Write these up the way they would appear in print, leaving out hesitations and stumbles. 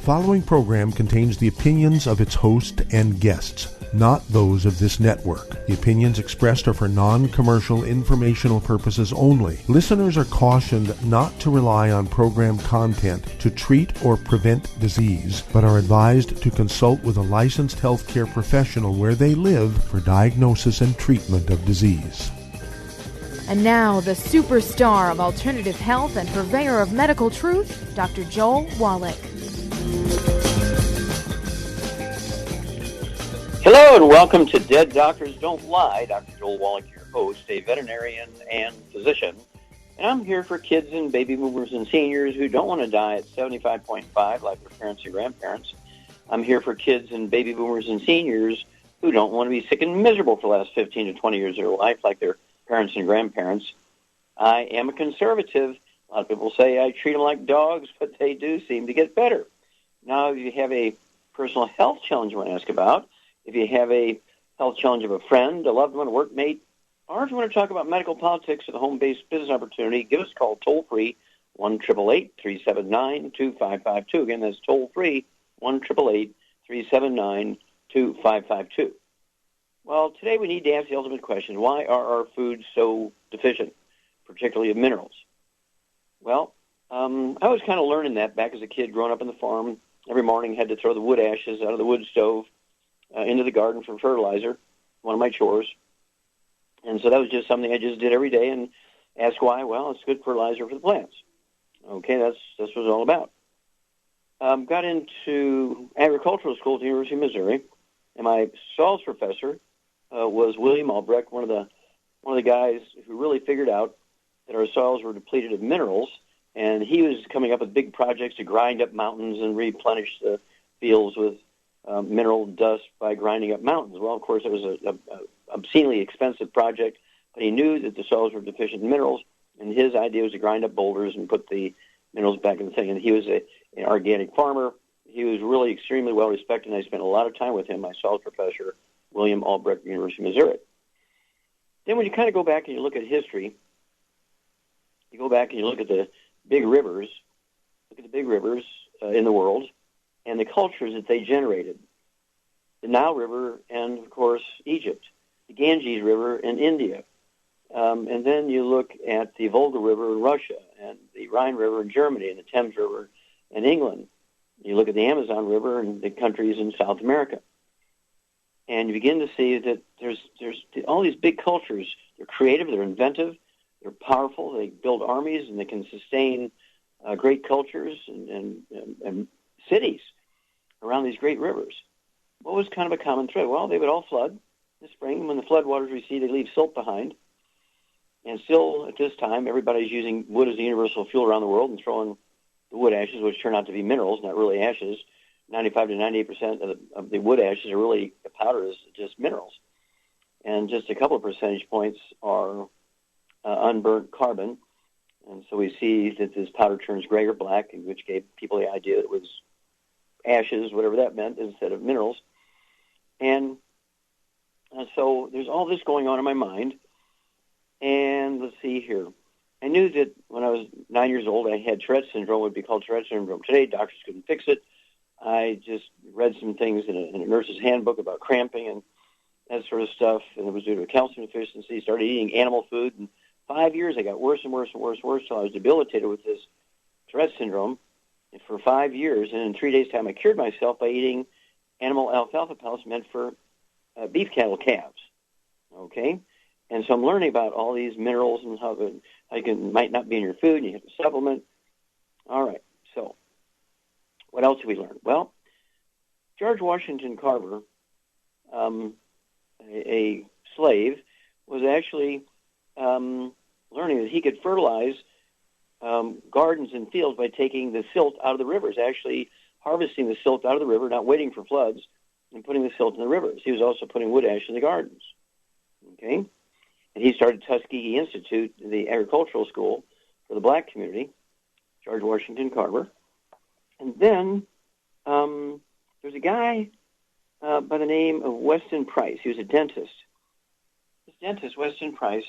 following program contains the opinions of its host and guests, not those of this network. The opinions expressed are for non-commercial informational purposes only. Listeners are cautioned not to rely on program content to treat or prevent disease, but are advised to consult with a licensed healthcare professional where they live for diagnosis and treatment of disease. And now, the superstar of alternative health and purveyor of medical truth, Dr. Joel Wallach. Hello and welcome to Dead Doctors Don't Lie. Dr. Joel Wallach, your host, a veterinarian and physician. And I'm here for kids and baby boomers and seniors who don't want to die at 75.5 like their parents and grandparents. I'm here for kids and baby boomers and seniors who don't want to be sick and miserable for the last 15 to 20 years of their life like their parents and grandparents. I am a conservative. A lot of people say I treat them like dogs, but they do seem to get better. Now, if you have a personal health challenge you want to ask about, if you have a health challenge of a friend, a loved one, a workmate, or if you want to talk about medical politics or a home-based business opportunity, give us a call toll-free, 1-888-379-2552. Again, that's toll-free, 1-888-379-2552. Well, today we need to ask the ultimate question, why are our foods so deficient, particularly of minerals? Well, I was kind of learning that back as a kid growing up on the farm. Every morning had to throw the wood ashes out of the wood stove into the garden for fertilizer, one of my chores. And so that was just something I just did every day and asked why. Well, it's good fertilizer for the plants. Okay, that's what it's all about. Got into agricultural school at the University of Missouri, and my soils professor was William Albrecht, one of the guys who really figured out that our soils were depleted of minerals, and he was coming up with big projects to grind up mountains and replenish the fields with mineral dust by grinding up mountains. Well, of course, it was an obscenely expensive project, but he knew that the soils were deficient in minerals, and his idea was to grind up boulders and put the minerals back in the thing. And he was an organic farmer. He was really extremely well respected, and I spent a lot of time with him, my soils professor, William Albrecht, University of Missouri. Then when you kind of go back and you look at history, you go back and you look at the big rivers, in the world, and the cultures that they generated. The Nile River and, of course, Egypt. The Ganges River in India. And then you look at the Volga River in Russia and the Rhine River in Germany and the Thames River in England. You look at the Amazon River and the countries in South America. And you begin to see that there's all these big cultures. They're creative, they're inventive, they're powerful, they build armies, and they can sustain great cultures and cities around these great rivers. What was kind of a common thread? Well, they would all flood in the spring. When the floodwaters recede, they leave silt behind. And still, at this time, everybody's using wood as a universal fuel around the world and throwing the wood ashes, which turn out to be minerals, not really ashes. 95 to 98% of the wood ashes are really, the powder is just minerals. And just a couple of percentage points are unburnt carbon. And so we see that this powder turns gray or black, which gave people the idea that it was ashes, whatever that meant, instead of minerals. And so there's all this going on in my mind. And let's see here. I knew that when I was 9 years old, I had Tourette's syndrome, would be called Tourette's syndrome. Today, doctors couldn't fix it. I just read some things in a nurse's handbook about cramping and that sort of stuff, and it was due to a calcium deficiency. Started eating animal food, and 5 years I got worse and worse and worse and worse until I was debilitated with this Tourette's syndrome for 5 years. And in 3 days' time, I cured myself by eating animal alfalfa pellets meant for beef cattle calves. Okay? And so I'm learning about all these minerals and how might not be in your food, and you have to supplement. All right, so what else did we learn? Well, George Washington Carver, a slave, was actually learning that he could fertilize gardens and fields by taking the silt out of the rivers, actually harvesting the silt out of the river, not waiting for floods, and putting the silt in the rivers. He was also putting wood ash in the gardens. Okay? And he started Tuskegee Institute, the agricultural school for the black community, George Washington Carver. And then there's a guy by the name of Weston Price. He was a dentist. This dentist, Weston Price,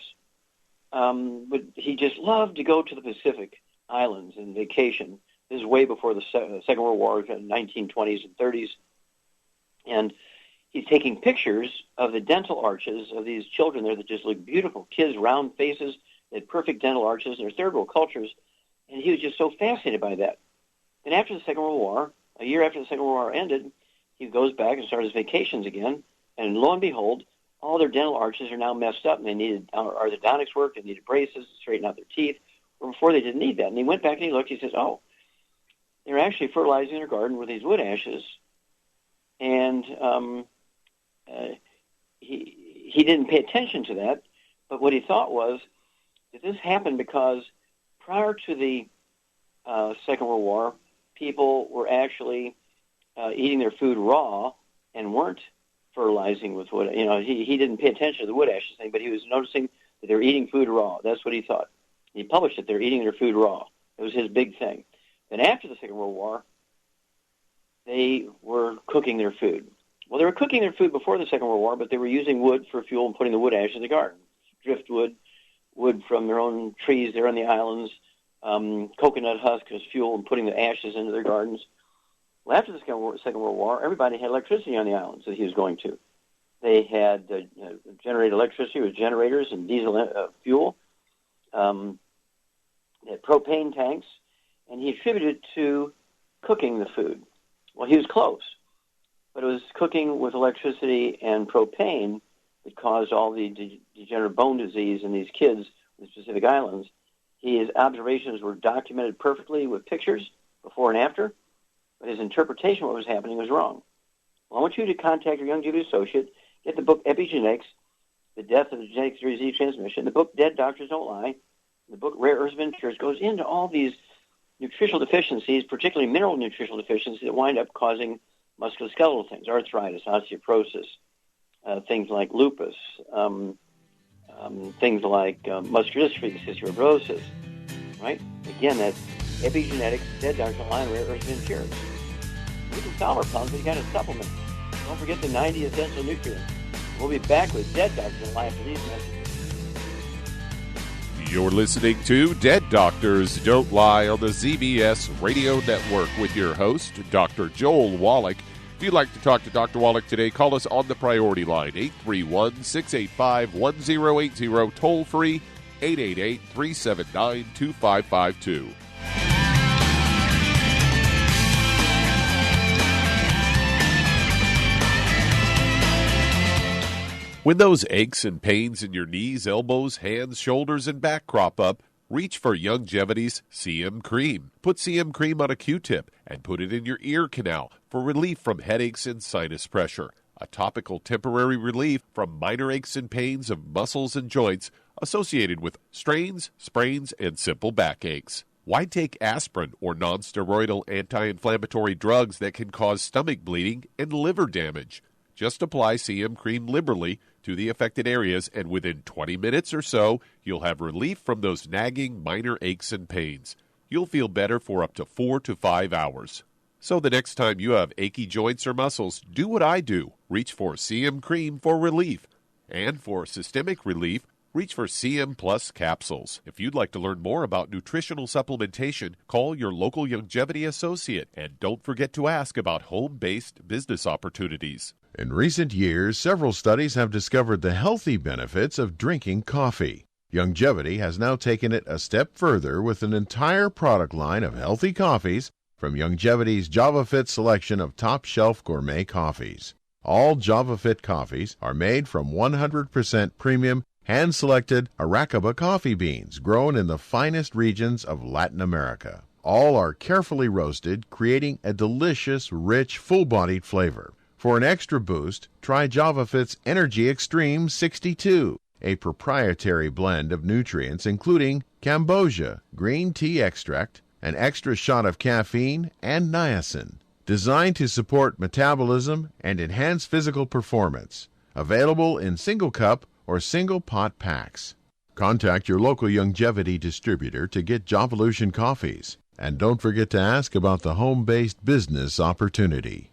he just loved to go to the Pacific Islands and vacation This is way before the Second World War, in the 1920s and 30s. And he's taking pictures of the dental arches of these children there that just look beautiful. Kids, round faces, they had perfect dental arches, and they're third world cultures. And he was just so fascinated by that. And after the Second World War, a year after the Second World War ended, he goes back and started his vacations again. And lo and behold, all their dental arches are now messed up, and they needed orthodontics work, they needed braces to straighten out their teeth. Where before they didn't need that. And he went back and he looked, he says, oh, they're actually fertilizing their garden with these wood ashes. And he didn't pay attention to that, but what he thought was that this happened because prior to the Second World War, people were actually eating their food raw and weren't fertilizing with wood. You know, he didn't pay attention to the wood ashes thing, but he was noticing that they were eating food raw. That's what he thought. He published it. They're eating their food raw. It was his big thing. Then after the Second World War, they were cooking their food. Well, they were cooking their food before the Second World War, but they were using wood for fuel and putting the wood ash in the garden. Driftwood, wood from their own trees there on the islands, coconut husk as fuel and putting the ashes into their gardens. Well, after the Second World War, everybody had electricity on the islands that he was going to. They had generated electricity with generators and diesel fuel. They had propane tanks, and he attributed it to cooking the food. Well, he was close, but it was cooking with electricity and propane that caused all the degenerative bone disease in these kids in specific islands. His observations were documented perfectly with pictures before and after, but his interpretation of what was happening was wrong. Well, I want you to contact your Youngevity associate, get the book Epigenetics, The Death of the Genetic Disease Transmission, the book Dead Doctors Don't Lie, the book Rare Earths of Interest goes into all these nutritional deficiencies, particularly mineral nutritional deficiencies that wind up causing musculoskeletal things, arthritis, osteoporosis, things like lupus, things like muscular dystrophy, cystic fibrosis, right? Again, that's epigenetics, Dead Doctors Don't Lie, and Rare Earths of Interest. We can solve our problems, but you got to supplement. Don't forget the 90 essential nutrients. We'll be back with Dead Doctors Don't Lie after these messages. You're listening to Dead Doctors Don't Lie on the ZBS Radio Network with your host, Dr. Joel Wallach. If you'd like to talk to Dr. Wallach today, call us on the priority line, 831-685-1080, toll free, 888-379-2552. When those aches and pains in your knees, elbows, hands, shoulders, and back crop up, reach for Youngevity's CM Cream. Put CM Cream on a Q-tip and put it in your ear canal for relief from headaches and sinus pressure. A topical temporary relief from minor aches and pains of muscles and joints associated with strains, sprains, and simple backaches. Why take aspirin or non-steroidal anti-inflammatory drugs that can cause stomach bleeding and liver damage? Just apply CM Cream liberally to the affected areas, and within 20 minutes or so, you'll have relief from those nagging minor aches and pains. You'll feel better for up to 4 to 5 hours. So the next time you have achy joints or muscles, do what I do. Reach for CM Cream for relief. And for systemic relief, reach for CM Plus capsules. If you'd like to learn more about nutritional supplementation, call your local Youngevity associate. And don't forget to ask about home-based business opportunities. In recent years, several studies have discovered the healthy benefits of drinking coffee. Youngevity has now taken it a step further with an entire product line of healthy coffees from Youngevity's JavaFit selection of top-shelf gourmet coffees. All JavaFit coffees are made from 100% premium, hand-selected Arabica coffee beans grown in the finest regions of Latin America. All are carefully roasted, creating a delicious, rich, full-bodied flavor. For an extra boost, try JavaFit's Energy Extreme 62, a proprietary blend of nutrients including Cambogia, green tea extract, an extra shot of caffeine, and niacin. Designed to support metabolism and enhance physical performance. Available in single cup or single pot packs. Contact your local Youngevity distributor to get Jovolution coffees. And don't forget to ask about the home-based business opportunity.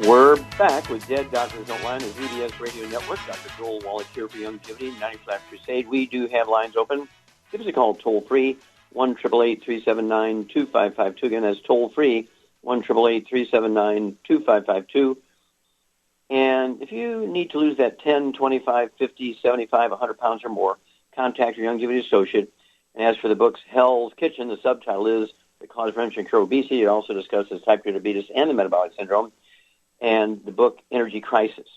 We're back with Dead Doctors Online, the ZBS Radio Network. Dr. Joel Wallach here for Longevity, 90 Flat Crusade. We do have lines open. Give us a call toll-free, 1-888-379-2552. Again, that's toll-free, 1-888-379-2552. And if you need to lose that 10, 25, 50, 75, 100 pounds or more, contact your Longevity associate. And as for the books Hell's Kitchen, the subtitle is The Cause, Prevention, and Cure of Obesity. It also discusses type 2 diabetes and the metabolic syndrome. And the book Energy Crisis.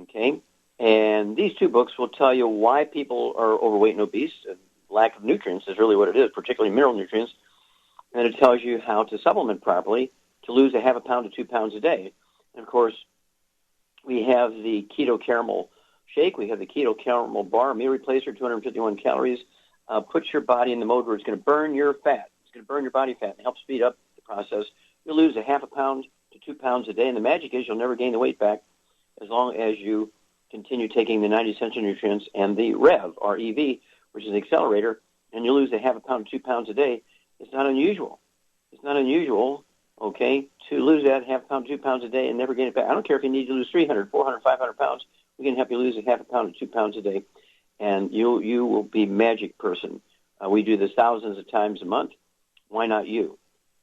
Okay? And these two books will tell you why people are overweight and obese. Lack of nutrients is really what it is, particularly mineral nutrients. And it tells you how to supplement properly to lose a half a pound to 2 pounds a day. And, of course, we have the Keto Caramel Shake. We have the Keto Caramel Bar, meal replacer, 251 calories. Puts your body in the mode where it's going to burn your fat. It's going to burn your body fat and help speed up the process. You'll lose a half a pound to 2 pounds a day. And the magic is you'll never gain the weight back as long as you continue taking the 90 essential nutrients and the REV, R-E-V, which is the accelerator, and you lose a half a pound to 2 pounds a day. It's not unusual. It's not unusual, okay, to lose that half a pound to 2 pounds a day and never gain it back. I don't care if you need to lose 300, 400, 500 pounds. We can help you lose a half a pound to 2 pounds a day, and you will be magic person. We do this thousands of times a month. Why not you?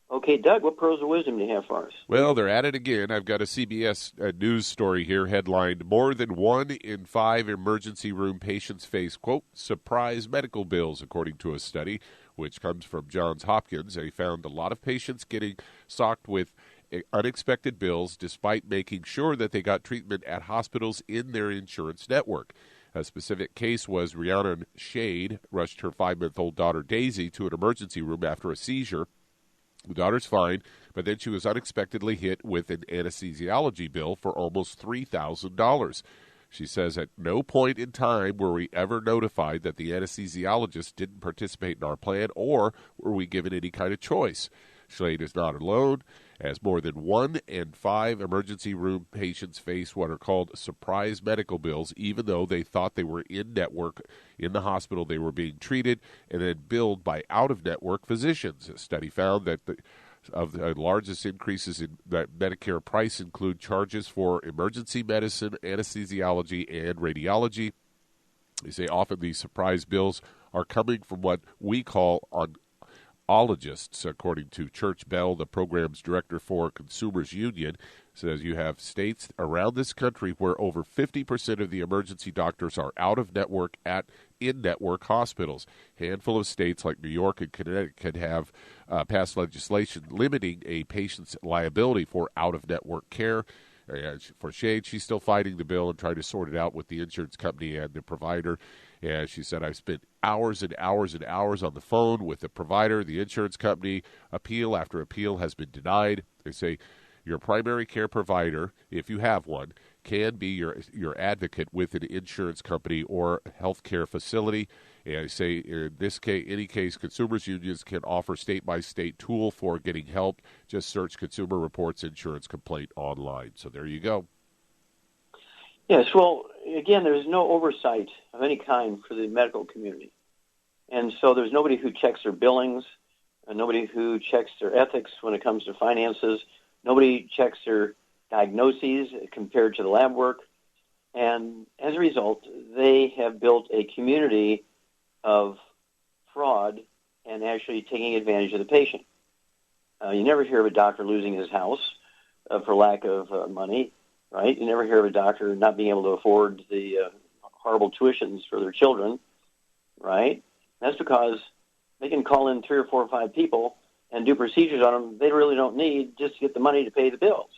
Okay, Doug, what pearls of wisdom do you have for us? Well, they're at it again. I've got a CBS news story here headlined, more than 1 in 5 emergency room patients face, quote, surprise medical bills, according to a study, which comes from Johns Hopkins. They found a lot of patients getting socked with unexpected bills despite making sure that they got treatment at hospitals in their insurance network. A specific case was Rhiannon Shade rushed her 5-month-old daughter Daisy to an emergency room after a seizure. The daughter's fine, but then she was unexpectedly hit with an anesthesiology bill for almost $3,000. She says at no point in time were we ever notified that the anesthesiologist didn't participate in our plan or were we given any kind of choice. Slade is not alone, as more than 1 in 5 emergency room patients face what are called surprise medical bills, even though they thought they were in-network in the hospital they were being treated and then billed by out-of-network physicians. A study found that the largest increases in Medicare price include charges for emergency medicine, anesthesiology, and radiology. They say often these surprise bills are coming from what we call oncologists, according to Church Bell, the program's director for Consumers Union. Says you have states around this country where over 50% of the emergency doctors are out of network at in-network hospitals. A handful of states like New York and Connecticut have passed legislation limiting a patient's liability for out-of-network care. For Shade, she's still fighting the bill and trying to sort it out with the insurance company and the provider. And she said, I've spent hours and hours and hours on the phone with the provider, the insurance company. Appeal after appeal has been denied. They say your primary care provider, if you have one, can be your advocate with an insurance company or healthcare facility. And I say in this case, any case, consumers unions can offer state-by-state tool for getting help. Just search Consumer Reports Insurance Complaint online. So there you go. Yes, well, again, there's no oversight of any kind for the medical community. And so there's nobody who checks their billings, and nobody who checks their ethics when it comes to finances. Nobody checks their diagnoses compared to the lab work. And as a result, they have built a community of fraud and actually taking advantage of the patient. You never hear of a doctor losing his house for lack of money, right? You never hear of a doctor not being able to afford the horrible tuitions for their children, right? That's because they can call in 3 or 4 or 5 people and do procedures on them they really don't need just to get the money to pay the bills.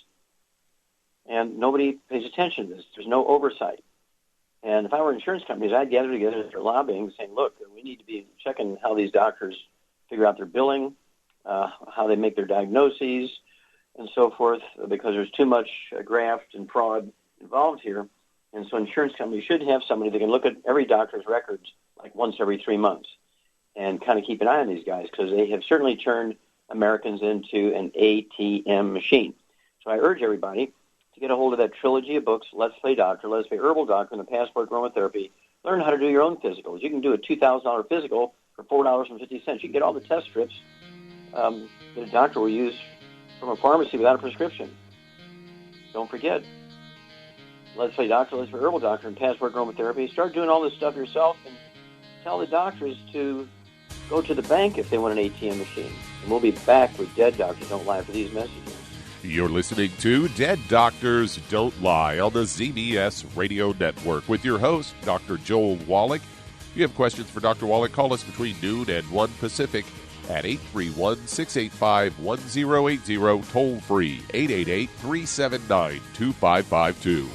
And nobody pays attention to this. There's no oversight. And if I were insurance companies, I'd gather together their lobbying saying, look, we need to be checking how these doctors figure out their billing, how they make their diagnoses, and so forth, because there's too much graft and fraud involved here. And so insurance companies should have somebody that can look at every doctor's records like once every 3 months and kind of keep an eye on these guys, because they have certainly turned Americans into an ATM machine. So I urge everybody to get a hold of that trilogy of books, Let's Play Doctor, Let's Play Herbal Doctor, and the Passport Aromatherapy. Learn how to do your own physicals. You can do a $2,000 physical for $4.50. You can get all the test strips that a doctor will use from a pharmacy without a prescription. don't forget, Let's Play Doctor, Let's Play Herbal Doctor, and Passport Aromatherapy. Start doing all this stuff yourself and tell the doctors to go to the bank if they want an ATM machine. And we'll be back with Dead Doctors Don't Lie for these messages. You're listening to Dead Doctors Don't Lie on the ZBS Radio Network with your host, Dr. Joel Wallach. If you have questions for Dr. Wallach, call us between noon and 1 Pacific at 831-685-1080, toll free, 888-379-2552.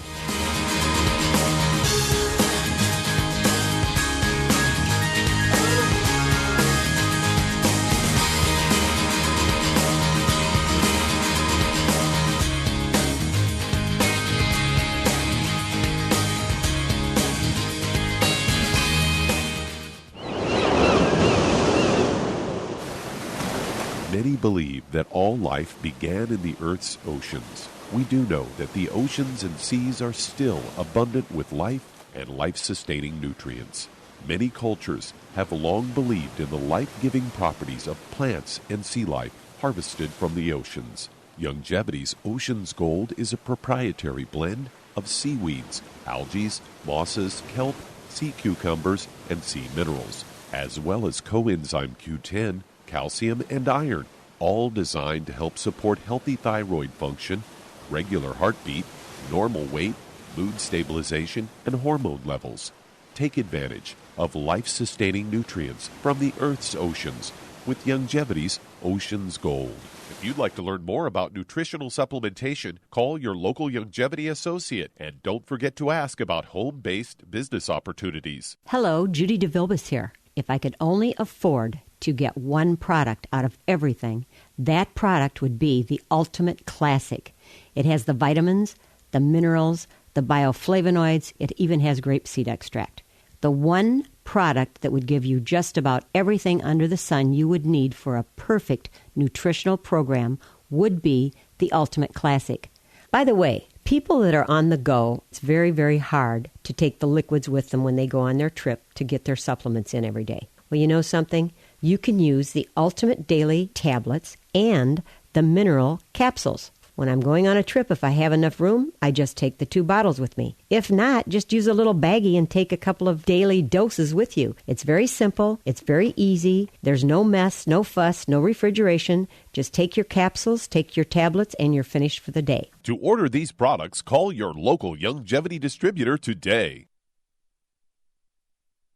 Many believe that all life began in the Earth's oceans. We do know that the oceans and seas are still abundant with life and life-sustaining nutrients. Many cultures have long believed in the life-giving properties of plants and sea life harvested from the oceans. Youngevity's Ocean's Gold is a proprietary blend of seaweeds, algae, mosses, kelp, sea cucumbers, and sea minerals, as well as coenzyme Q10, calcium, and iron, all designed to help support healthy thyroid function, regular heartbeat, normal weight, mood stabilization, and hormone levels. Take advantage of life-sustaining nutrients from the Earth's oceans with Youngevity's Ocean's Gold. If you'd like to learn more about nutritional supplementation, call your local Youngevity associate, and don't forget to ask about home-based business opportunities. Hello, Judy DeVilbus here. If I could only afford to get one product out of everything, that product would be the Ultimate Classic. It has the vitamins, the minerals, the bioflavonoids. It even has grapeseed extract. The one product that would give you just about everything under the sun you would need for a perfect nutritional program would be the Ultimate Classic. By the way, people that are on the go, it's very, very hard to take the liquids with them when they go on their trip to get their supplements in every day. Well, you know something? You can use the Ultimate Daily Tablets and the Mineral Capsules. When I'm going on a trip, if I have enough room, I just take the 2 bottles with me. If not, just use a little baggie and take a couple of daily doses with you. It's very simple. It's very easy. There's no mess, no fuss, no refrigeration. Just take your capsules, take your tablets, and you're finished for the day. To order these products, call your local Youngevity distributor today.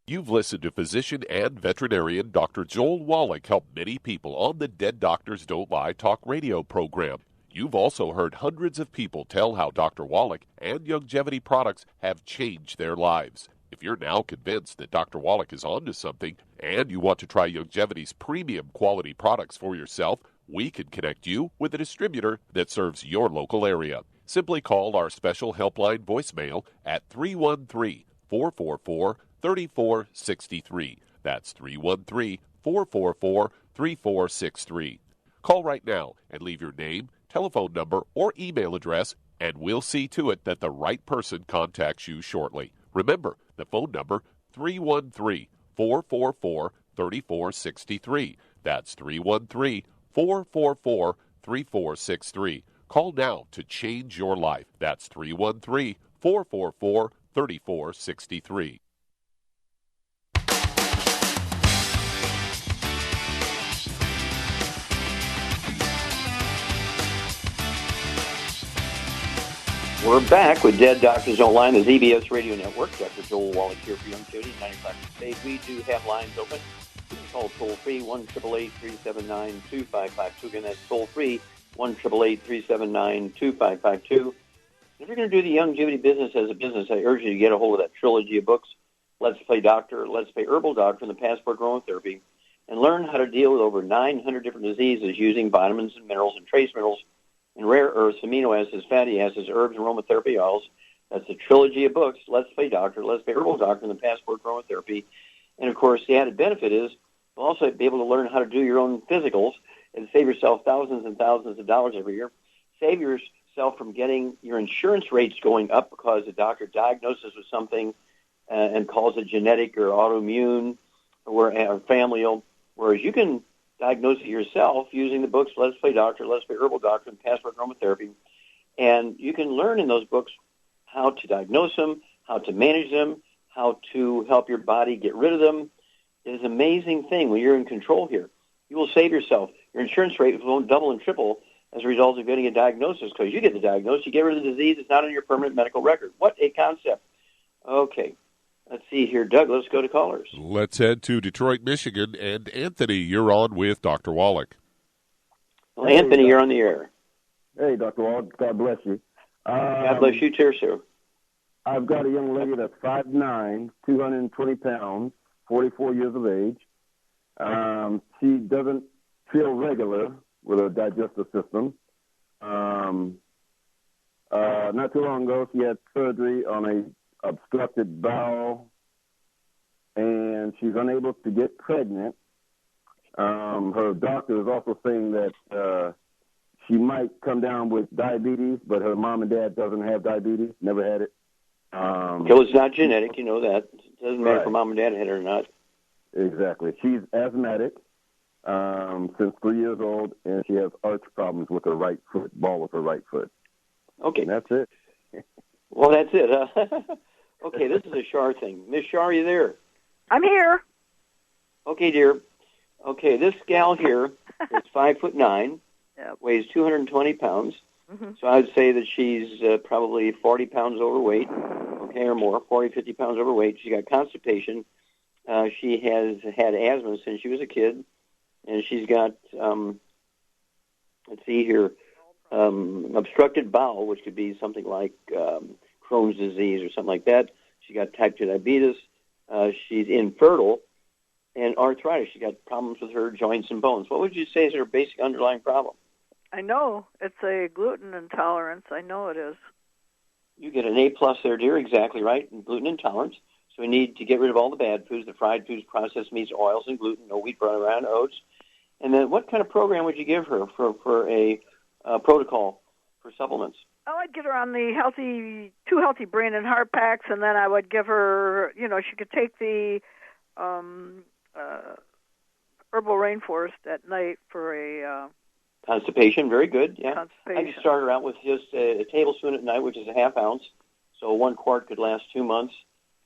You've listened to physician and veterinarian Dr. Joel Wallach help many people on the Dead Doctors Don't Lie talk radio program. You've also heard hundreds of people tell how Dr. Wallach and Youngevity products have changed their lives. If you're now convinced that Dr. Wallach is onto something and you want to try Youngevity's premium quality products for yourself, we can connect you with a distributor that serves your local area. Simply call our special helpline voicemail at 313-444-3463. That's 313-444-3463. Call right now and leave your name, telephone number, or email address, and we'll see to it that the right person contacts you shortly. Remember, the phone number, 313-444-3463. That's 313-444-3463. Call now to change your life. That's 313-444-3463. We're back with Dead Doctors Don't Lie on the ZBS Radio Network. Dr. Joel Wallach here for Youngevity, 95 State. We do have lines open. You can call toll-free, 1-888-379-2552. Again, that's toll-free, 1-888-379-2552. If you're going to do the Youngevity business as a business, I urge you to get a hold of that trilogy of books, Let's Play Doctor, Let's Play Herbal Doctor, and the Passport Aromatherapy, and learn how to deal with over 900 different diseases using vitamins and minerals and trace minerals and rare earths, amino acids, fatty acids, herbs, and aromatherapy oils. That's the trilogy of books, Let's Play Doctor, Let's Play Herbal Doctor, and the Passport Aromatherapy. And, of course, the added benefit is you'll also be able to learn how to do your own physicals and save yourself thousands and thousands of dollars every year. Save yourself from getting your insurance rates going up because the doctor diagnoses with something and calls it genetic or autoimmune or familial, whereas you can diagnose it yourself using the books Let's Play Doctor, Let's Play Herbal Doctor, and Passport Aromatherapy. And you can learn in those books how to diagnose them, how to manage them, how to help your body get rid of them. It is an amazing thing when you're in control here. You will save yourself. Your insurance rate won't double and triple as a result of getting a diagnosis, because you get the diagnosis, you get rid of the disease, it's not on your permanent medical record. What a concept. Okay, let's see here. Doug, let's go to callers. Let's head to Detroit, Michigan. And Anthony, you're on with Dr. Wallach. Well, Anthony, you're on the air. Hey, Dr. Wallach, God bless you. God bless you too, sir. I've got a young lady that's 5'9", 220 pounds, 44 years of age. She doesn't feel regular with her digestive system. Not too long ago, she had surgery on a obstructed bowel, and she's unable to get pregnant. Her doctor is also saying that she might come down with diabetes, but her mom and dad doesn't have diabetes, never had it. So it's not genetic, you know that. It doesn't matter Right. if mom and dad had it or not. Exactly. She's asthmatic since 3 years old, and she has arch problems with her right foot, ball with her right foot. Okay. And that's it. Well, that's it. Okay, this is a Shar thing. Miss Shar, are you there? I'm here. Okay, dear. Okay, this gal here is 5'9", Yep. weighs 220 pounds. Mm-hmm. So I would say that she's probably 40 pounds overweight, okay, or more, 40, 50 pounds overweight. She's got constipation. She has had asthma since she was a kid, and she's got, let's see here, obstructed bowel, which could be something like Crohn's disease or something like that. She got type 2 diabetes. She's infertile, and arthritis. She got problems with her joints and bones. What would you say is her basic underlying problem? I know it's a gluten intolerance. I know it is. You get an A+ there, dear, exactly right, and gluten intolerance. So we need to get rid of all the bad foods, the fried foods, processed meats, oils, and gluten, no wheat, brown, around oats. And then what kind of program would you give her for a protocol for supplements? Oh, I'd get her on the two healthy brain and heart packs, and then I would give her, she could take the herbal rainforest at night for a Constipation, very good, yeah. constipation. I could start her out with just a tablespoon at night, which is a half ounce. So 1 quart could last 2 months,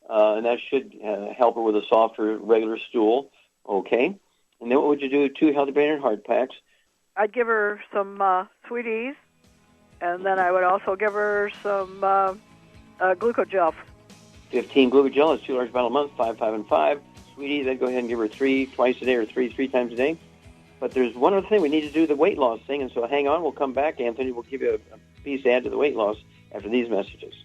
and that should help her with a softer, regular stool. Okay. And then what would you do? 2 healthy brain and heart packs. I'd give her some Sweeties, and then I would also give her some glucogel. 15 glucogel is 2 large bottles a month, 5, 5, and 5. Sweeties, I'd go ahead and give her 3 twice a day or 3 times a day. But there's one other thing. We need to do the weight loss thing, and so hang on. We'll come back, Anthony. We'll give you a piece to add to the weight loss after these messages.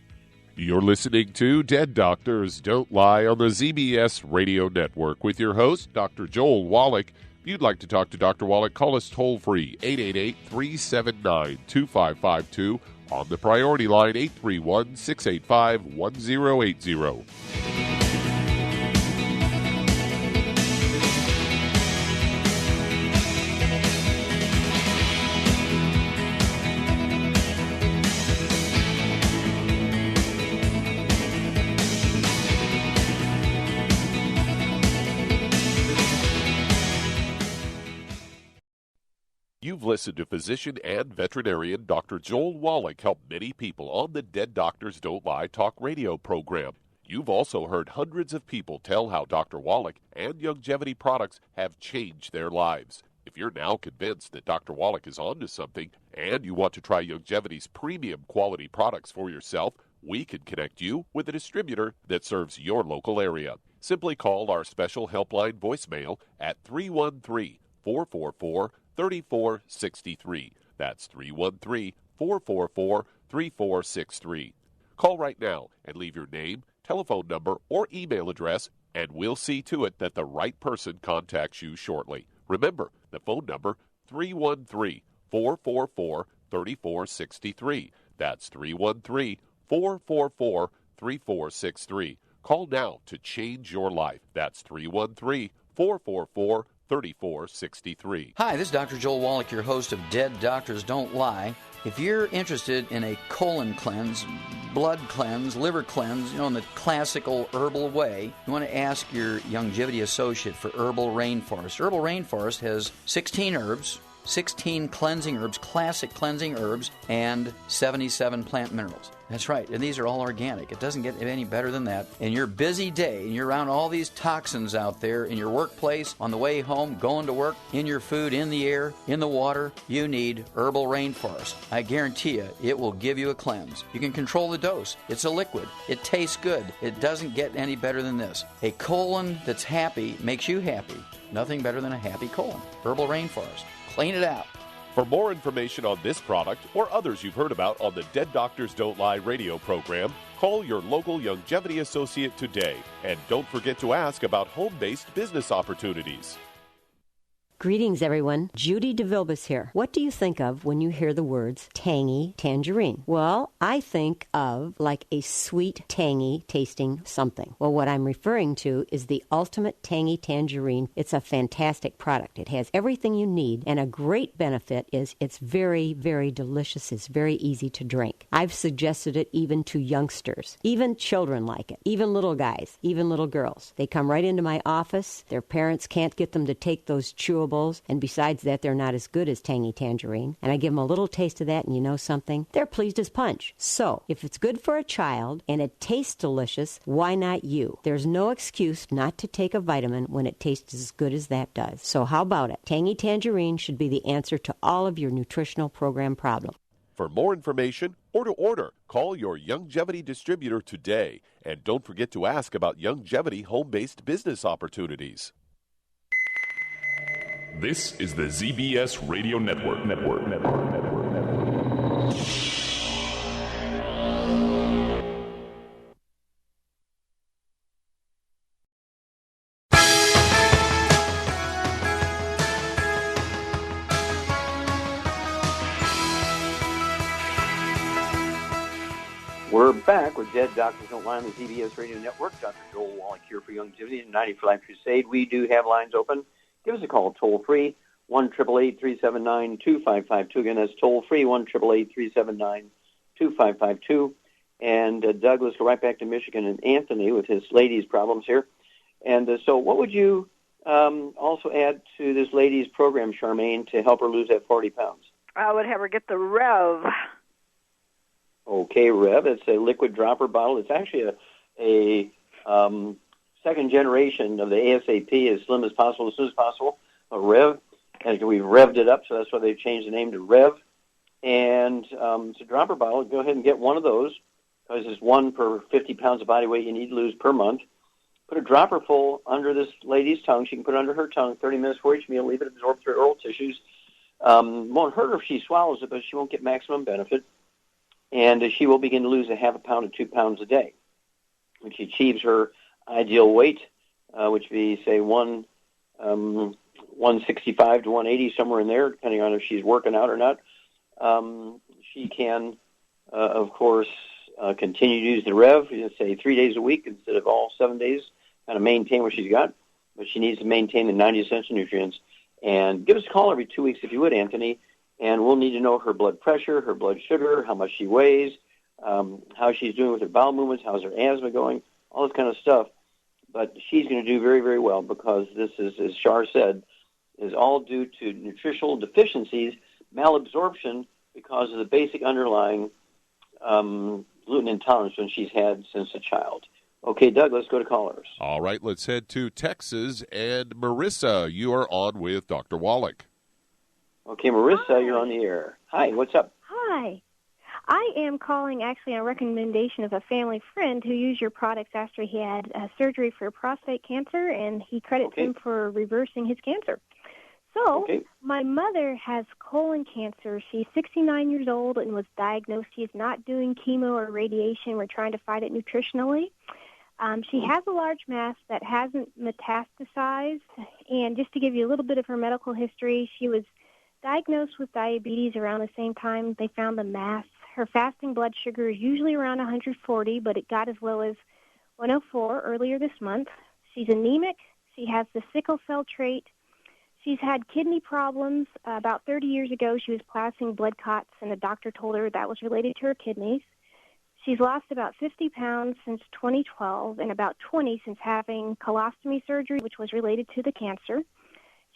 You're listening to Dead Doctors Don't Lie on the ZBS Radio Network with your host, Dr. Joel Wallach. If you'd like to talk to Dr. Wallach, call us toll-free, 888-379-2552, on the priority line, 831-685-1080. You've listened to physician and veterinarian Dr. Joel Wallach help many people on the Dead Doctors Don't Lie talk radio program. You've also heard hundreds of people tell how Dr. Wallach and Youngevity products have changed their lives. If you're now convinced that Dr. Wallach is onto something and you want to try Youngevity's premium quality products for yourself, we can connect you with a distributor that serves your local area. Simply call our special helpline voicemail at 313-444-3463. That's 313-444-3463. Call right now and leave your name, telephone number, or email address, and we'll see to it that the right person contacts you shortly. Remember, the phone number, 313-444-3463. That's 313-444-3463. Call now to change your life. That's 313-444-3463. Hi, this is Dr. Joel Wallach, your host of Dead Doctors Don't Lie. If you're interested in a colon cleanse, blood cleanse, liver cleanse, in the classical herbal way, you want to ask your Youngevity associate for Herbal Rainforest. Herbal Rainforest has 16 herbs, 16 cleansing herbs, classic cleansing herbs, and 77 plant minerals. That's right, and these are all organic. It doesn't get any better than that. In your busy day, and you're around all these toxins out there, in your workplace, on the way home, going to work, in your food, in the air, in the water, you need Herbal Rainforest. I guarantee you, it will give you a cleanse. You can control the dose. It's a liquid. It tastes good. It doesn't get any better than this. A colon that's happy makes you happy. Nothing better than a happy colon. Herbal Rainforest. Clean it out. For more information on this product or others you've heard about on the Dead Doctors Don't Lie radio program, call your local Longevity associate today. And don't forget to ask about home-based business opportunities. Greetings, everyone. Judy DeVilbus here. What do you think of when you hear the words tangy tangerine? Well, I think of like a sweet, tangy tasting something. Well, what I'm referring to is the Ultimate Tangy Tangerine. It's a fantastic product. It has everything you need, and a great benefit is it's very, very delicious. It's very easy to drink. I've suggested it even to youngsters. Even children like it. Even little guys. Even little girls. They come right into my office. Their parents can't get them to take those chewables, and besides that, they're not as good as Tangy Tangerine. And I give them a little taste of that, and you know something? They're pleased as punch. So, if it's good for a child and it tastes delicious, why not you? There's no excuse not to take a vitamin when it tastes as good as that does. So how about it? Tangy Tangerine should be the answer to all of your nutritional program problems. For more information or to order, call your Longevity distributor today. And don't forget to ask about Longevity home-based business opportunities. This is the ZBS Radio Network. We're back with Dead Doctors Don't Lie on the ZBS Radio Network. Dr. Joel Wallach here for Longevity and 90 for Life Crusade. We do have lines open. Give us a call, toll-free, 1-888-379-2552. Again, that's toll-free, 1-888-379-2552. And Doug, let's go right back to Michigan and Anthony with his ladies' problems here. And so what would you also add to this lady's program, Charmaine, to help her lose that 40 pounds? I would have her get the Rev. Okay, Rev. It's a liquid dropper bottle. It's actually a second generation of the ASAP, as slim as possible, as soon as possible, a Rev. And we've revved it up, so that's why they've changed the name to Rev. And it's a dropper bottle. Go ahead and get one of those, because it's one per 50 pounds of body weight you need to lose per month. Put a dropper full under this lady's tongue. She can put it under her tongue 30 minutes for each meal. Leave it absorb through oral tissues. Won't hurt her if she swallows it, but she won't get maximum benefit. And she will begin to lose a half a pound to 2 pounds a day. When she achieves her ideal weight, which would be, say, 165 to 180, somewhere in there, depending on if she's working out or not, she can, of course, continue to use the Rev, say 3 days a week instead of all 7 days, kind of maintain what she's got. But she needs to maintain the 90 essential nutrients. And give us a call every 2 weeks if you would, Anthony, and we'll need to know her blood pressure, her blood sugar, how much she weighs, how she's doing with her bowel movements, how's her asthma going, all this kind of stuff. But she's going to do very, very well, because this is, as Shar said, is all due to nutritional deficiencies, malabsorption, because of the basic underlying gluten intolerance when she's had since a child. Okay, Doug, let's go to callers. All right, let's head to Texas. And Marissa, you are on with Dr. Wallach. Okay, Marissa, Hi. You're on the air. Hi, what's up? Hi. I am calling actually on a recommendation of a family friend who used your products after he had surgery for prostate cancer, and he credits him for reversing his cancer. So my mother has colon cancer. She's 69 years old and was diagnosed. She's not doing chemo or radiation. We're trying to fight it nutritionally. She has a large mass that hasn't metastasized. And just to give you a little bit of her medical history, she was diagnosed with diabetes around the same time they found the mass. Her fasting blood sugar is usually around 140, but it got as low as 104 earlier this month. She's anemic. She has the sickle cell trait. She's had kidney problems. About 30 years ago, she was passing blood clots, and the doctor told her that was related to her kidneys. She's lost about 50 pounds since 2012 and about 20 since having colostomy surgery, which was related to the cancer.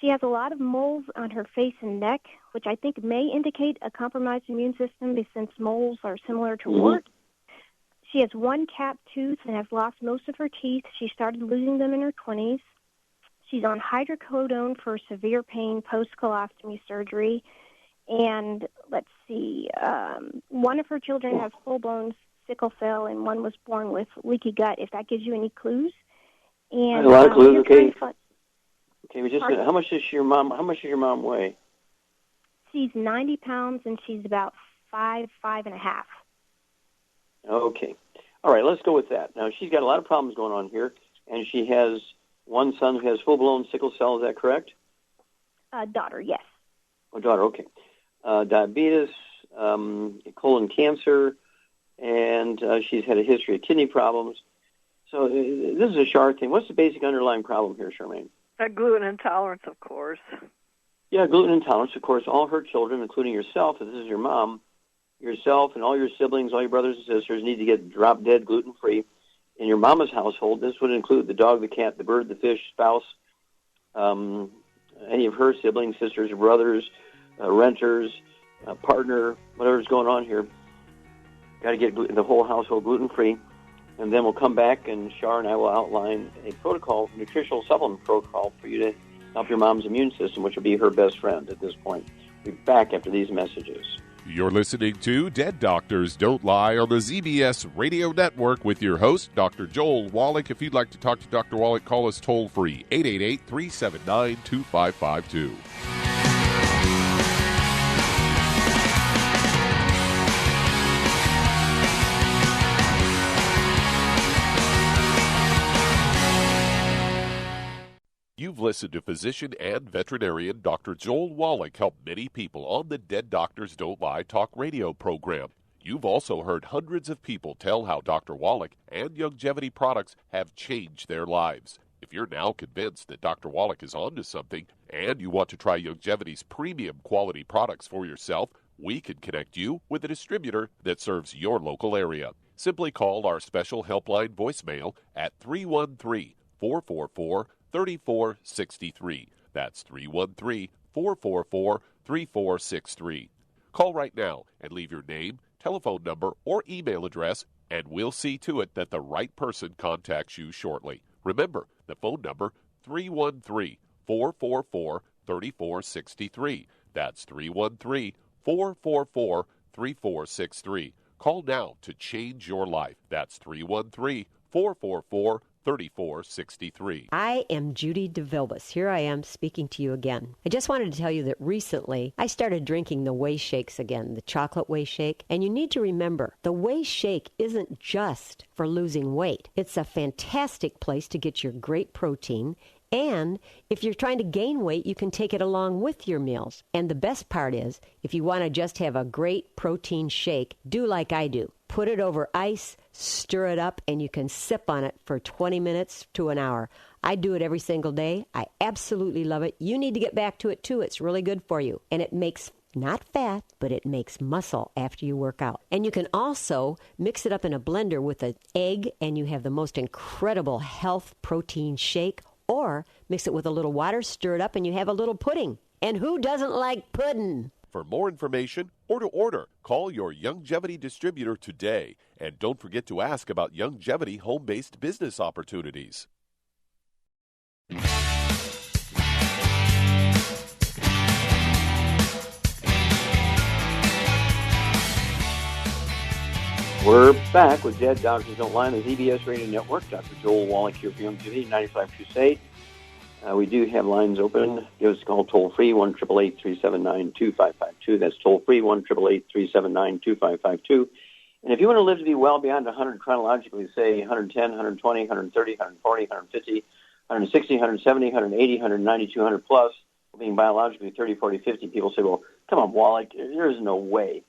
She has a lot of moles on her face and neck, which I think may indicate a compromised immune system since moles are similar to warts. She has one capped tooth and has lost most of her teeth. She started losing them in her 20s. She's on hydrocodone for severe pain post-colostomy surgery. And let's see, one of her children has full-blown sickle cell, and one was born with leaky gut, if that gives you any clues. And a lot of clues, okay. Okay, we just how much does your mom weigh? She's 90 pounds, and she's about 5'5.5". Okay. All right, let's go with that. Now, she's got a lot of problems going on here, and she has one son who has full-blown sickle cell. Is that correct? Daughter, yes. Oh, daughter, okay. Diabetes, colon cancer, and she's had a history of kidney problems. So this is a Char thing. What's the basic underlying problem here, Charmaine? Gluten intolerance, of course. Yeah, gluten intolerance, of course. All her children, including yourself, if this is your mom, yourself and all your siblings, all your brothers and sisters need to get drop-dead gluten-free. In your mama's household, this would include the dog, the cat, the bird, the fish, spouse, any of her siblings, sisters or brothers, renters, partner, whatever's going on here. Got to get the whole household gluten-free. And then we'll come back, and Char and I will outline a protocol, nutritional supplement protocol for you to help your mom's immune system, which will be her best friend at this point. We'll be back after these messages. You're listening to Dead Doctors Don't Lie on the ZBS Radio Network with your host, Dr. Joel Wallach. If you'd like to talk to Dr. Wallach, call us toll-free, 888-379-2552. You've listened to physician and veterinarian Dr. Joel Wallach help many people on the Dead Doctors Don't Lie talk radio program. You've also heard hundreds of people tell how Dr. Wallach and Youngevity products have changed their lives. If you're now convinced that Dr. Wallach is onto something and you want to try Youngevity's premium quality products for yourself, we can connect you with a distributor that serves your local area. Simply call our special helpline voicemail at 313-444-3463. That's 313-444-3463. Call right now and leave your name, telephone number, or email address, and we'll see to it that the right person contacts you shortly. Remember, the phone number, 313-444-3463. That's 313-444-3463. Call now to change your life. That's 313-444-3463. I am Judy DeVilbus. Here I am speaking to you again. I just wanted to tell you that recently I started drinking the Whey Shakes again, the chocolate Whey Shake. And you need to remember, the Whey Shake isn't just for losing weight. It's a fantastic place to get your great protein. And if you're trying to gain weight, you can take it along with your meals. And the best part is, if you want to just have a great protein shake, do like I do. Put it over ice, stir it up, and you can sip on it for 20 minutes to an hour. I do it every single day. I absolutely love it. You need to get back to it, too. It's really good for you. And it makes not fat, but it makes muscle after you work out. And you can also mix it up in a blender with an egg, and you have the most incredible health protein shake. Or mix it with a little water, stir it up, and you have a little pudding. And who doesn't like pudding? For more information or to order, call your Youngevity distributor today. And don't forget to ask about Youngevity home-based business opportunities. We're back with Dead Doctors Don't Lie on the ZBS Radio Network. Dr. Joel Wallach here for Youngevity, 95 Crusade. We do have lines open. Give us a call toll-free, 1-888-379-2552. That's toll-free, 1-888-379-2552. And if you want to live to be well beyond 100 chronologically, say 110, 120, 130, 140, 150, 160, 170, 180, 190, 200 plus, being biologically 30, 40, 50, people say, well, come on, Wallach, there is no way.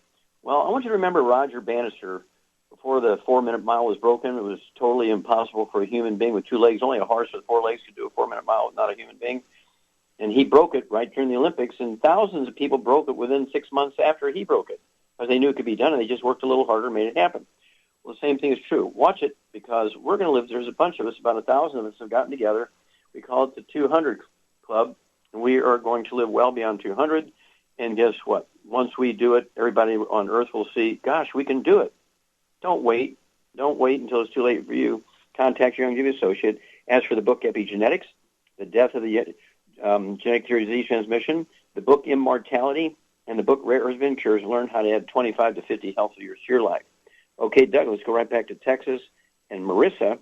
Well, I want you to remember Roger Bannister. Before the 4-minute mile was broken, it was totally impossible for a human being with 2 legs. Only a horse with 4 legs could do a 4-minute mile, not a human being. And he broke it right during the Olympics, and thousands of people broke it within 6 months after he broke it, because they knew it could be done, and they just worked a little harder and made it happen. Well, the same thing is true. Watch it, because we're going to live. There's a bunch of us, about 1,000 of us have gotten together. We call it the 200 Club, and we are going to live well beyond 200. And guess what? Once we do it, everybody on Earth will see, gosh, we can do it. Don't wait. Don't wait until it's too late for you. Contact your Youngevity associate. As for the book Epigenetics, The Death of the Genetic Theory of Disease Transmission, the book Immortality, and the book Rare Earths and Cures, learn how to add 25 to 50 healthy years to your life. Okay, Doug, let's go right back to Texas and Marissa.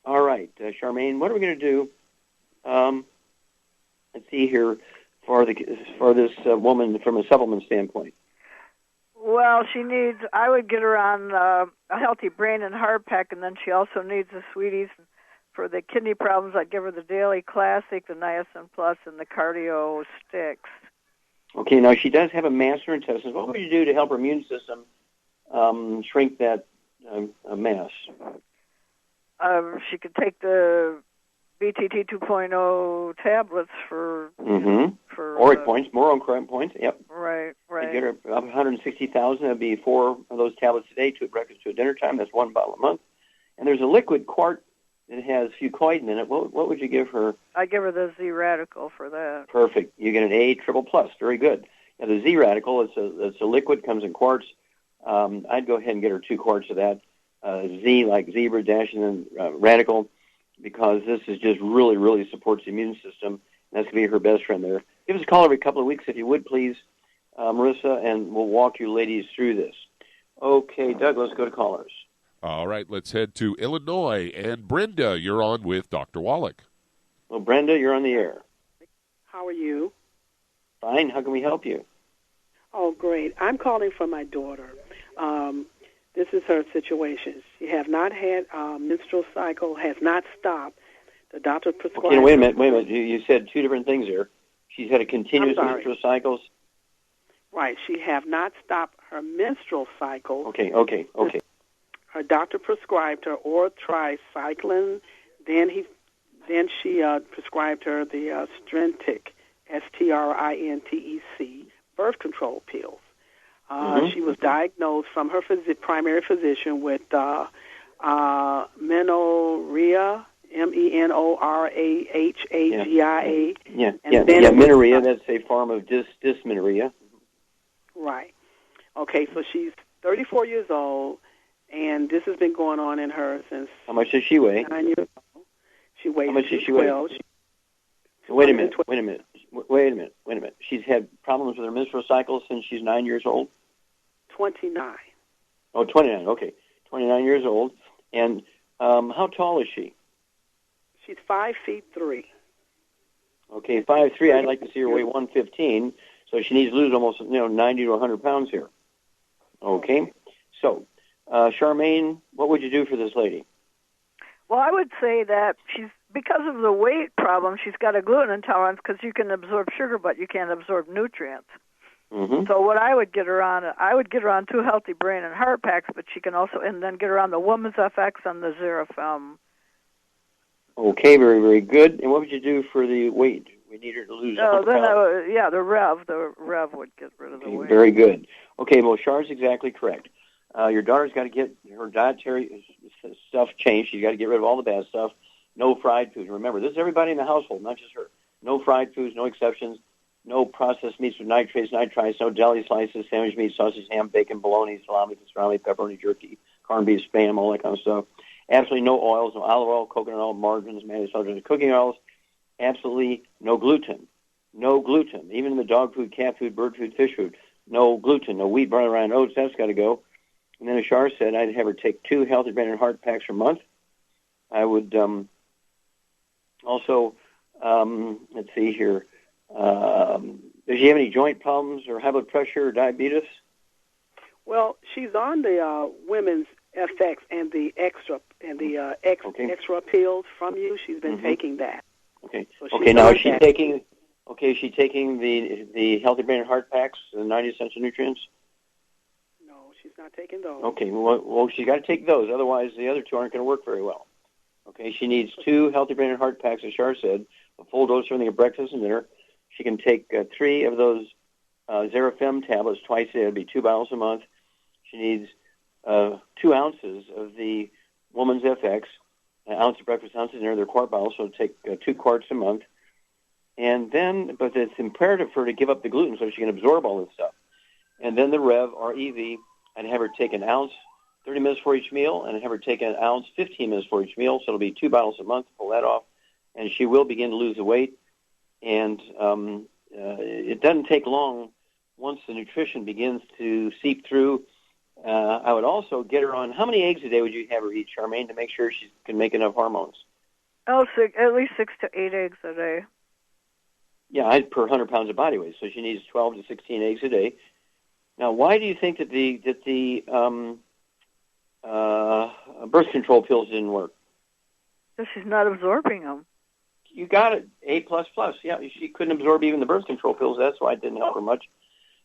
All right, Charmaine, what are we going to do? Let's see here for this woman from a supplement standpoint. Well, I would get her on a healthy brain and heart pack, and then she also needs the Sweeties. For the kidney problems, I'd give her the Daily Classic, the Niacin Plus, and the Cardio Sticks. Okay, now she does have a mass in her intestines. What would you do to help her immune system shrink that mass? She could take the BTT 2.0 tablets for ORAC points, more ORAC points. Yep. Right. You get her 160,000. That'd be 4 of those tablets a day, 2 at breakfast, 2 at dinner time. That's 1 bottle a month. And there's a liquid quart that has fucoidan in it. What would you give her? I'd give her the Z Radical for that. Perfect. You get an A triple plus. Very good. Now the Z Radical, it's a liquid, comes in quarts. I'd go ahead and get her 2 quarts of that. Z like zebra, dash, and then radical, because this is just really, really supports the immune system. That's going to be her best friend there. Give us a call every couple of weeks, if you would, please, Marissa, and we'll walk you ladies through this. Okay, Doug, let's go to callers. All right, let's head to Illinois. And Brenda, you're on with Dr. Wallach. Well, Brenda, you're on the air. How are you? Fine. How can we help you? Oh, great. I'm calling for my daughter. This is her situation. She have not had menstrual cycle, has not stopped. The doctor prescribed... Okay, wait a minute. You said 2 different things here. She's had a continuous menstrual cycles. Right. She have not stopped her menstrual cycle. Okay. Her doctor prescribed her tricycline. Then she prescribed her the Strentic, STRINTEC, birth control pills. She was diagnosed from her primary physician with menorrhea, MENORAHAGIA. Yeah, menorrhea. That's a form of dysmenorrhea. Right. Okay, so she's 34 years old, and this has been going on in her since... How much does she weigh? 9 years old. She weighs... How much does she weigh? Wait a minute. She's had problems with her menstrual cycle since she's 9 years old? 29. Oh, 29, okay. 29 years old. And how tall is she? She's 5'3". Okay, 5'3". I'd like to see her weigh 115, so she needs to lose almost 90 to 100 pounds here. Okay. So, Charmaine, what would you do for this lady? Well, I would say that because of the weight problem, she's got a gluten intolerance because you can absorb sugar, but you can't absorb nutrients. Mm-hmm. So what I would get her on, 2 healthy brain and heart packs, but she can also, and then get her on the Woman's FX and the Xerafem. Okay, very, very good. And what would you do for the weight? We need her to lose 100 pounds. The Rev would get rid of the weight. Very good. Okay, well, Char's exactly correct. Your daughter's got to get her dietary stuff changed. She's got to get rid of all the bad stuff. No fried foods. Remember, this is everybody in the household, not just her. No fried foods, no exceptions. No processed meats with nitrates, nitrites, no deli slices, sandwich meat, sausage, ham, bacon, bologna, salami, pastrami, pepperoni, jerky, corned beef, Spam, all that kind of stuff. Absolutely no oils, no olive oil, coconut oil, margarines, mayonnaise, cooking oils. Absolutely no gluten. No gluten. Even in the dog food, cat food, bird food, fish food. No gluten, no wheat, barley, rye, and oats. That's got to go. And then, as Char said, I'd have her take 2 healthy brain and heart packs per month. I would also, let's see here, does she have any joint problems or high blood pressure or diabetes? Well, she's on the Women's FX and the extra extra pills from you. She's been taking that. Okay. So now is she taking? Okay, is she taking the healthy brain and heart packs, the 90 essential nutrients? No, she's not taking those. Okay. Well, she's got to take those. Otherwise, the other 2 aren't going to work very well. Okay. She needs 2 healthy brain and heart packs, as Char said, a full dose of everything at breakfast and dinner. She can take 3 of those Xerafem tablets twice a day. It would be 2 bottles a month. She needs 2 ounces of the Woman's FX, an ounce of breakfast, ounce of dinner. They're quart bottles, so take 2 quarts a month. but it's imperative for her to give up the gluten so she can absorb all this stuff. And then the Rev, R-E-V, I'd have her take an ounce 30 minutes for each meal, and have her take an ounce 15 minutes for each meal, so it'll be 2 bottles a month. Pull that off, and she will begin to lose the weight. And it doesn't take long once the nutrition begins to seep through. I would also get her on, how many eggs a day would you have her eat, Charmaine, to make sure she can make enough hormones? Oh, at least 6 to 8 eggs a day. Yeah, per 100 pounds of body weight, so she needs 12 to 16 eggs a day. Now, why do you think that the birth control pills didn't work? Because she's not absorbing them. You got it, A++. Yeah, she couldn't absorb even the birth control pills. That's why it didn't help her much.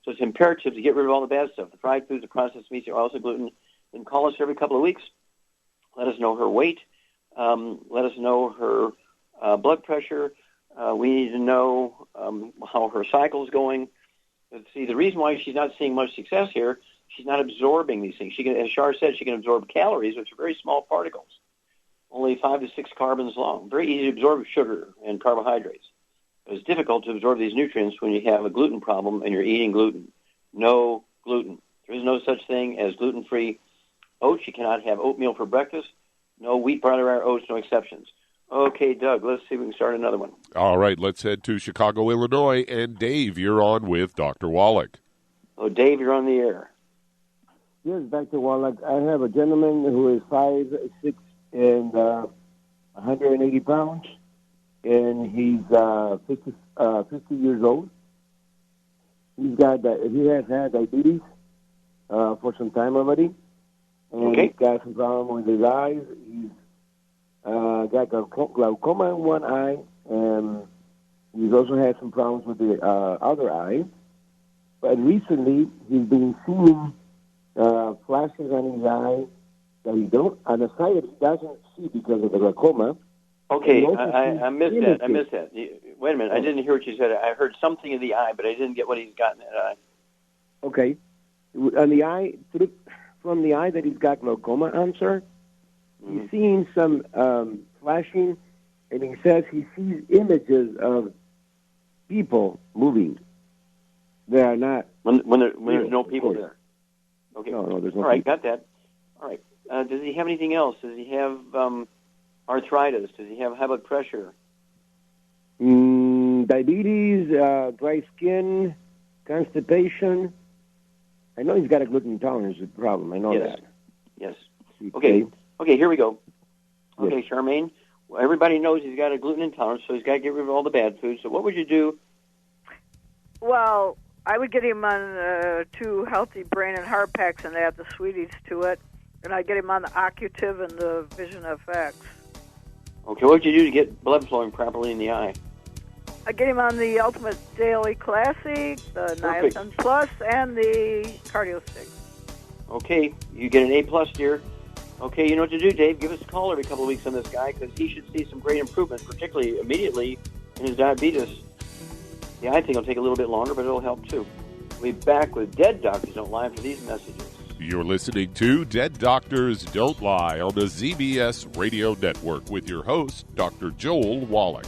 So it's imperative to get rid of all the bad stuff, the fried foods, the processed meats, the oils, the gluten, and call us every couple of weeks. Let us know her weight. Let us know her blood pressure. We need to know how her cycle is going. But see, the reason why she's not seeing much success here, she's not absorbing these things. She can, as Shar said, she can absorb calories, which are very small particles, only 5 to 6 carbons long. Very easy to absorb sugar and carbohydrates. But it's difficult to absorb these nutrients when you have a gluten problem and you're eating gluten. No gluten. There is no such thing as gluten-free oats. You cannot have oatmeal for breakfast. No wheat, brown or oats, no exceptions. Okay, Doug, let's see if we can start another one. All right, let's head to Chicago, Illinois. And Dave, you're on with Dr. Wallach. Oh, Dave, you're on the air. Yes, Dr. Wallach. I have a gentleman who is 5'6" and 180 pounds, and he's 50 years old. He has had diabetes for some time already, and he's got some problem with his eyes. He's got glaucoma in one eye, and he's also had some problems with the other eye. But recently, he's been seeing flashes on his eye that on the side he doesn't see because of the glaucoma. Okay, I missed that. Wait a minute, I didn't hear what you said. I heard something in the eye, but I didn't get what he's got in that eye. Okay. On the eye, from the eye that he's got glaucoma on, sir, he's seeing some flashing, and he says he sees images of people moving. They are not... When there's no people there. Okay. No, there's no All right, people. got that. All right. Does he have anything else? Does he have arthritis? Does he have high blood pressure? Diabetes, dry skin, constipation. I know he's got a gluten intolerance problem. I know that. Yes. Okay, here we go. Okay, yes. Charmaine, well, everybody knows he's got a gluten intolerance, so he's got to get rid of all the bad foods. So what would you do? Well, I would get him on 2 healthy brain and heart packs and add the sweeties to it. And I'd get him on the Occutive and the Vision FX. Okay, what would you do to get blood flowing properly in the eye? I'd get him on the Ultimate Daily Classic, the Niacin Plus, and the Cardio Stick. Okay, you get an A+, dear. Okay, you know what to do, Dave. Give us a call every couple of weeks on this guy because he should see some great improvement, particularly immediately in his diabetes. The eye thing will take a little bit longer, but it'll help too. We'll be back with Dead Doctors Don't Lie for these messages. You're listening to Dead Doctors Don't Lie on the ZBS Radio Network with your host, Dr. Joel Wallach.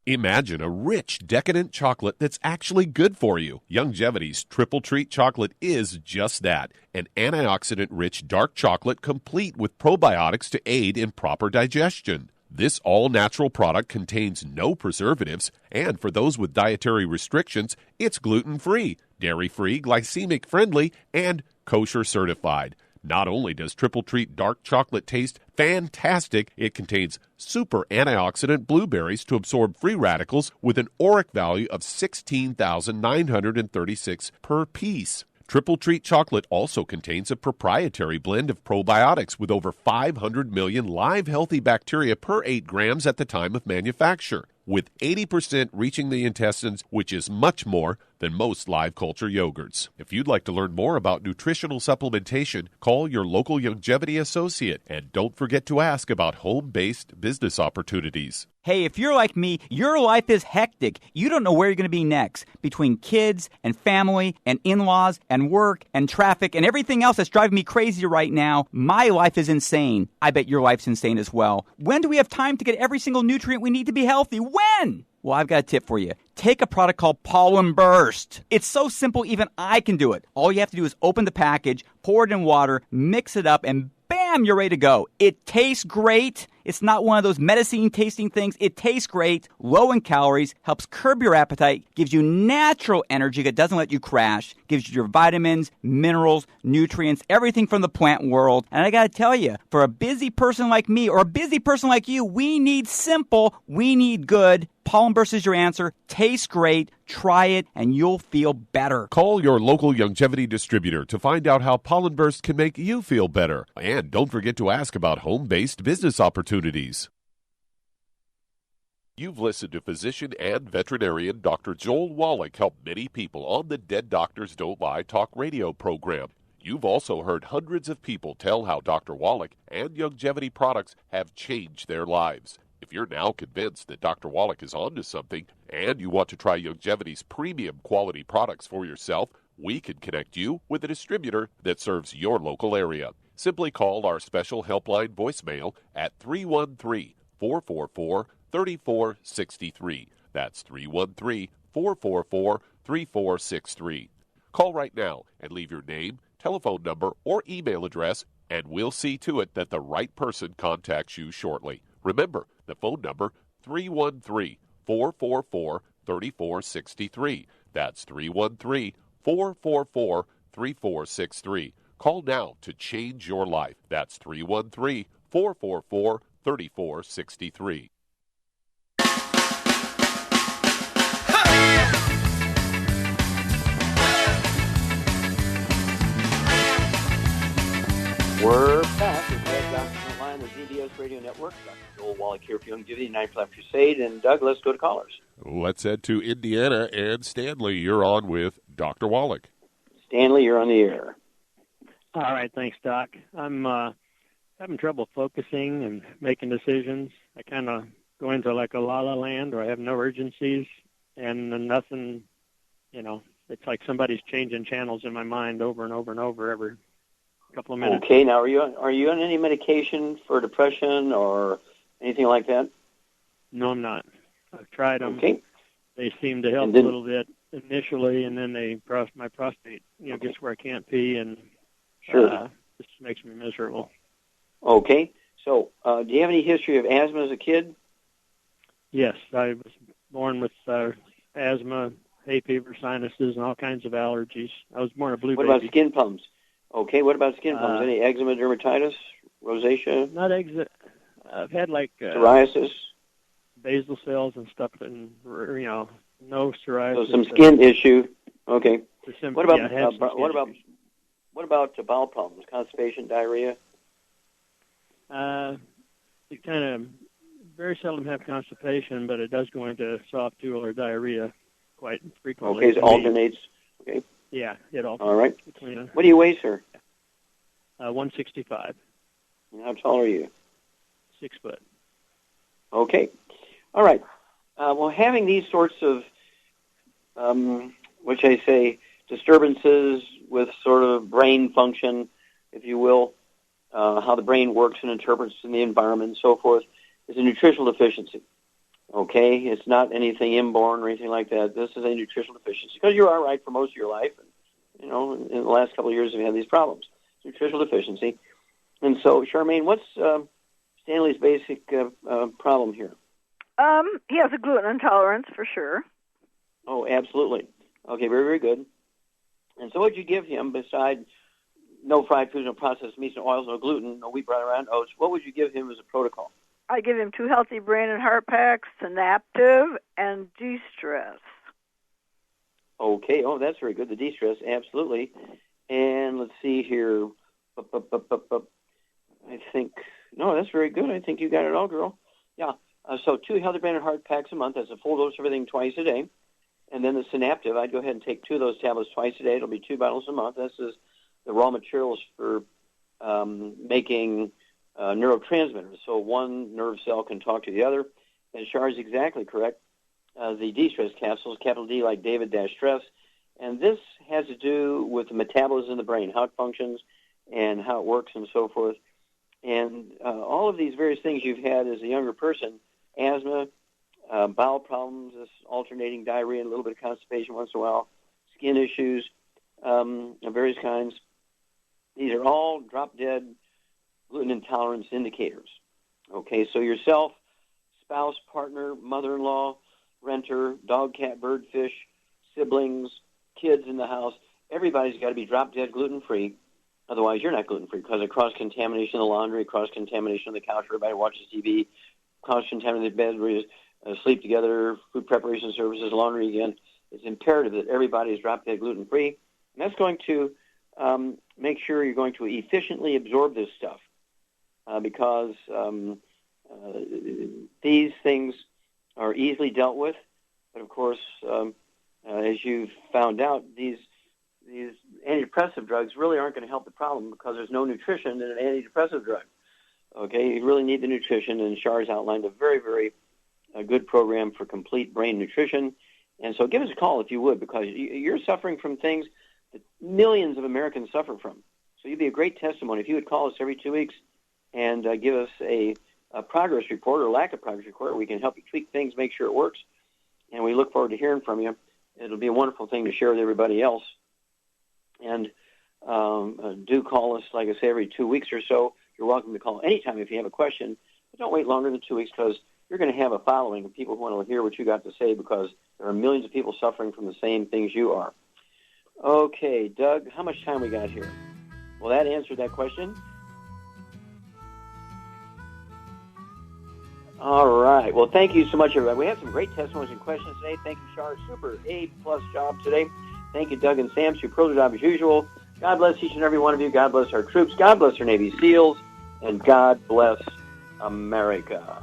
Imagine a rich, decadent chocolate that's actually good for you. Longevity's Triple Treat chocolate is just that, an antioxidant-rich dark chocolate complete with probiotics to aid in proper digestion. This all-natural product contains no preservatives, and for those with dietary restrictions, it's gluten-free, dairy-free, glycemic-friendly, and kosher certified. Not only does Triple Treat dark chocolate taste fantastic, it contains super antioxidant blueberries to absorb free radicals with an ORAC value of 16,936 per piece. Triple Treat chocolate also contains a proprietary blend of probiotics with over 500 million live healthy bacteria per 8 grams at the time of manufacture. with 80% reaching the intestines, which is much more than most live culture yogurts. If you'd like to learn more about nutritional supplementation, call your local longevity associate, and don't forget to ask about home-based business opportunities. Hey, if you're like me, your life is hectic. You don't know where you're going to be next. Between kids and family and in-laws and work and traffic and everything else that's driving me crazy right now, my life is insane. I bet your life's insane as well. When do we have time to get every single nutrient we need to be healthy? When? Well, I've got a tip for you. Take a product called Pollen Burst. It's so simple, even I can do it. All you have to do is open the package, pour it in water, mix it up, and bam, you're ready to go. It tastes great. It's not one of those medicine-tasting things. It tastes great, low in calories, helps curb your appetite, gives you natural energy that doesn't let you crash, gives you your vitamins, minerals, nutrients, everything from the plant world. And I got to tell you, for a busy person like me or a busy person like you, we need simple, we need good. Pollen Burst is your answer. Tastes great. Try it, and you'll feel better. Call your local longevity distributor to find out how Pollen Burst can make you feel better. And don't forget to ask about home-based business opportunities. You've listened to physician and veterinarian Dr. Joel Wallach help many people on the Dead Doctors Don't Lie talk radio program. You've also heard hundreds of people tell how Dr. Wallach and longevity products have changed their lives. If you're now convinced that Dr. Wallach is onto something and you want to try Longevity's premium quality products for yourself, we can connect you with a distributor that serves your local area. Simply call our special helpline voicemail at 313-444-3463. That's 313-444-3463. Call right now and leave your name, telephone number, or email address, and we'll see to it that the right person contacts you shortly. Remember, the phone number, 313-444-3463. That's 313-444-3463. Call now to change your life. That's 313-444-3463. We're back with Dr. Online, the ZBS Radio Network. Dr. Joel Wallach here for Longevity, 9th Life Crusade. And Doug, let's go to callers. Let's head to Indiana. And Stanley, you're on with Dr. Wallach. Stanley, you're on the air. All right, thanks, Doc. I'm having trouble focusing and making decisions. I kind of go into like a la-la land where I have no urgencies and nothing, it's like somebody's changing channels in my mind over and over and over every couple of minutes. Okay, now are you on any medication for depression or anything like that? No, I'm not. I've tried them. Okay. They seem to help a little bit initially, and then my prostate, gets where I can't pee, and this makes me miserable. Okay. So, do you have any history of asthma as a kid? Yes, I was born with asthma, hay fever, sinuses, and all kinds of allergies. I was born a blue baby. What about skin problems? Okay, what about skin problems? Any eczema, dermatitis, rosacea? Not eczema. I've had psoriasis, basal cells and stuff, and no psoriasis. So some skin issue. Okay. What about bowel problems? Constipation, diarrhea? You kind of very seldom have constipation, but it does go into soft stool or diarrhea quite frequently. Okay, it alternates. Okay. Yeah, it alternates. All right. What do you weigh, sir? 165. And how tall are you? 6 foot. Okay. All right. Well, having these sorts of, which I say, disturbances with sort of brain function, if you will, how the brain works and interprets in the environment and so forth, is a nutritional deficiency. Okay? It's not anything inborn or anything like that. This is a nutritional deficiency because you're all right for most of your life. And, in the last couple of years you've had these problems. It's nutritional deficiency. And so, Charmaine, what's Stanley's basic problem here? He has a gluten intolerance for sure. Oh, absolutely. Okay, very, very good. And so what would you give him besides no fried foods, no processed meats, no oils, no gluten, no wheat, bran, and oats? What would you give him as a protocol? I give him 2 healthy brain and heart packs, Synaptive, and De-Stress. Okay. Oh, that's very good. The De-Stress, absolutely. And let's see here. I think, no, that's very good. I think you got it all, girl. Yeah. So 2 Healthy Brain and Heart packs a month. That's a full dose of everything twice a day. And then the Synaptive, I'd go ahead and take 2 of those tablets twice a day. It'll be 2 bottles a month. This is the raw materials for making neurotransmitters. So one nerve cell can talk to the other. And Shar is exactly correct. The de-stress capsules, capital D like David dash stress. And this has to do with the metabolism in the brain, how it functions and how it works and so forth. And all of these various things you've had as a younger person, asthma, bowel problems, this alternating diarrhea and a little bit of constipation once in a while, skin issues of various kinds, these are all drop-dead gluten intolerance indicators. Okay, so yourself, spouse, partner, mother-in-law, renter, dog, cat, bird, fish, siblings, kids in the house, everybody's got to be drop-dead gluten-free. Otherwise, you're not gluten-free because of cross-contamination of the laundry, cross-contamination of the couch where everybody watches TV, cross-contaminated bed where you sleep together, food preparation services, laundry again. It's imperative that everybody is drop-dead gluten-free. And that's going to make sure you're going to efficiently absorb this stuff because these things are easily dealt with. But, of course, as you've found out, these antidepressive drugs really aren't going to help the problem because there's no nutrition in an antidepressive drug. Okay, you really need the nutrition, and Char's outlined a very, very good program for complete brain nutrition. And so give us a call if you would, because you're suffering from things that millions of Americans suffer from. So you'd be a great testimony if you would call us every 2 weeks and give us a progress report or lack of progress report. We can help you tweak things, make sure it works, and we look forward to hearing from you. It'll be a wonderful thing to share with everybody else. And do call us, like I say, every 2 weeks or so. You're welcome to call anytime if you have a question, but don't wait longer than 2 weeks because you're going to have a following of people who want to hear what you got to say because there are millions of people suffering from the same things you are. Okay, Doug, how much time we got here? Well, that answered that question. All right. Well, thank you so much, everybody. We have some great testimonies and questions today. Thank you, Char. Super A-plus job today. Thank you, Doug and Sam. Superb job as usual. God bless each and every one of you. God bless our troops. God bless our Navy SEALs. And God bless America.